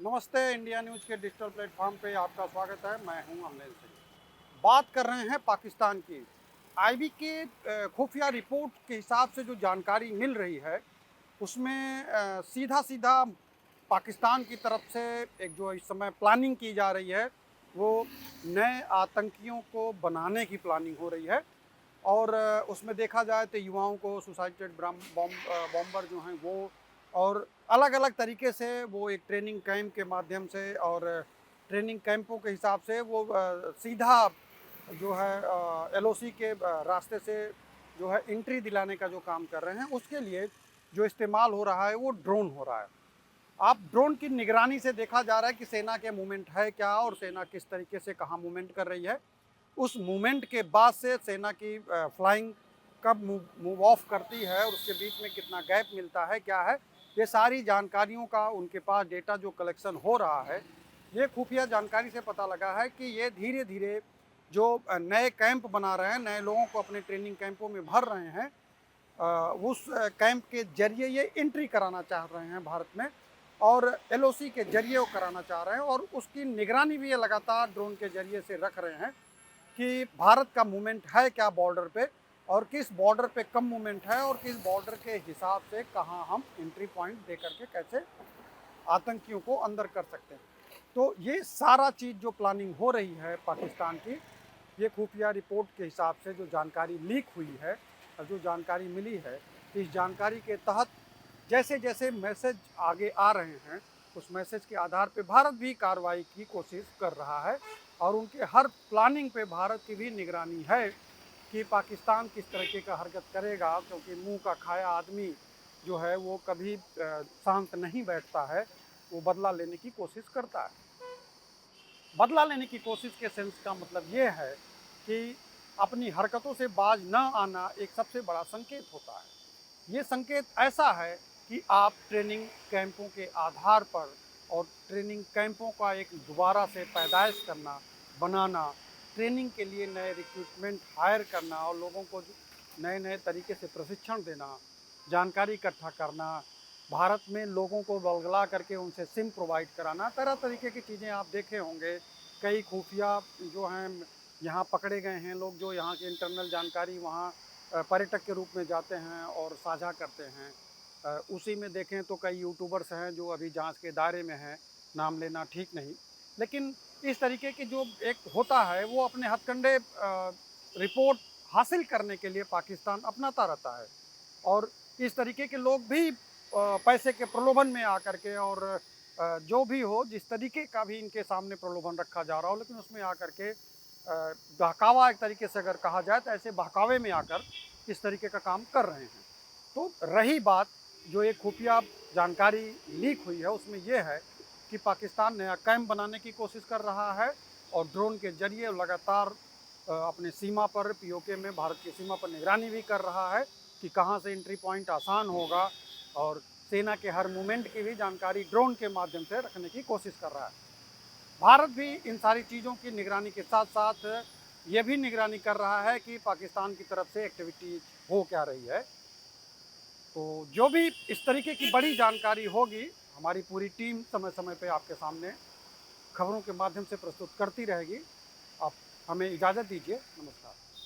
नमस्ते। India news के digital platform पे आपका स्वागत है। मैं हूं अमलेन सिंह। बात कर रहे हैं पाकिस्तान की। आईबी के खुफिया रिपोर्ट के हिसाब से जो जानकारी मिल रही है उसमें सीधा सीधा पाकिस्तान की तरफ से एक जो इस समय प्लानिंग की जा रही है वो नए आतंकियों को बनाने की प्लानिंग हो रही है। और उसमें देखा जाए तो युवाओं को सुसाइडेड बॉम्बर जो हैं वो, और अलग अलग तरीके से वो एक ट्रेनिंग कैंप के माध्यम से और ट्रेनिंग कैंपों के हिसाब से वो सीधा जो है एलओसी के रास्ते से जो है एंट्री दिलाने का जो काम कर रहे हैं, उसके लिए जो इस्तेमाल हो रहा है वो ड्रोन हो रहा है। आप ड्रोन की निगरानी से देखा जा रहा है कि सेना के मूवमेंट है क्या और सेना किस तरीके से कहाँ मूवमेंट कर रही है। उस मूवमेंट के बाद से सेना की फ्लाइंग कब मूव ऑफ करती है और उसके बीच में कितना गैप मिलता है क्या है, ये सारी जानकारियों का उनके पास डेटा जो कलेक्शन हो रहा है, ये खुफिया जानकारी से पता लगा है कि ये धीरे धीरे जो नए कैंप बना रहे हैं, नए लोगों को अपने ट्रेनिंग कैंपों में भर रहे हैं, उस कैंप के जरिए ये एंट्री कराना चाह रहे हैं भारत में और एलओसी के जरिए वो कराना चाह रहे हैं। और उसकी निगरानी भी ये लगातार ड्रोन के जरिए से रख रहे हैं कि भारत का मूवमेंट है क्या बॉर्डर पे, और किस बॉर्डर पे कम मूवमेंट है और किस बॉर्डर के हिसाब से कहाँ हम एंट्री पॉइंट दे करके कैसे आतंकियों को अंदर कर सकते हैं। तो ये सारा चीज़ जो प्लानिंग हो रही है पाकिस्तान की, ये खुफिया रिपोर्ट के हिसाब से जो जानकारी लीक हुई है और जो जानकारी मिली है, इस जानकारी के तहत जैसे जैसे मैसेज आगे आ रहे हैं उस मैसेज के आधार पे भारत भी कार्रवाई की कोशिश कर रहा है। और उनके हर प्लानिंग पे भारत की भी निगरानी है कि पाकिस्तान किस तरीके का हरकत करेगा, क्योंकि मुंह का खाया आदमी जो है वो कभी शांत नहीं बैठता है, वो बदला लेने की कोशिश करता है। बदला लेने की कोशिश के सेंस का मतलब ये है कि अपनी हरकतों से बाज न आना एक सबसे बड़ा संकेत होता है। ये संकेत ऐसा है कि आप ट्रेनिंग कैंपों के आधार पर और ट्रेनिंग कैंपों का एक दोबारा से पैदाइश करना, बनाना, ट्रेनिंग के लिए नए रिक्रूटमेंट हायर करना और लोगों को नए नए तरीके से प्रशिक्षण देना, जानकारी इकट्ठा करना, भारत में लोगों को बलगला करके उनसे सिम प्रोवाइड कराना, तरह तरीके की चीज़ें आप देखे होंगे। कई खुफिया जो हैं यहाँ पकड़े गए हैं लोग, जो यहाँ की इंटरनल जानकारी वहाँ पर्यटक के रूप में जाते हैं और साझा करते हैं। उसी में देखें तो कई यूट्यूबर्स हैं जो अभी जांच के दायरे में हैं, नाम लेना ठीक नहीं। लेकिन इस तरीके की जो एक होता है वो अपने हथकंडे रिपोर्ट हासिल करने के लिए पाकिस्तान अपनाता रहता है। और इस तरीके के लोग भी पैसे के प्रलोभन में आकर के और जो भी हो, जिस तरीके का भी इनके सामने प्रलोभन रखा जा रहा हो, लेकिन उसमें आकर के बहकावा, एक तरीके से अगर कहा जाए तो ऐसे बहकावे में आकर इस तरीके का काम कर रहे हैं। तो रही बात जो एक खुफिया जानकारी लीक हुई है उसमें यह है कि पाकिस्तान नया कैंप बनाने की कोशिश कर रहा है और ड्रोन के जरिए लगातार अपने सीमा पर पीओके में भारत की सीमा पर निगरानी भी कर रहा है कि कहाँ से एंट्री पॉइंट आसान होगा, और सेना के हर मूवमेंट की भी जानकारी ड्रोन के माध्यम से रखने की कोशिश कर रहा है। भारत भी इन सारी चीज़ों की निगरानी के साथ साथ ये भी निगरानी कर रहा है कि पाकिस्तान की तरफ से एक्टिविटी हो क्या रही है। तो जो भी इस तरीके की बड़ी जानकारी होगी, हमारी पूरी टीम समय समय पे आपके सामने खबरों के माध्यम से प्रस्तुत करती रहेगी। आप हमें इजाज़त दीजिए। नमस्कार।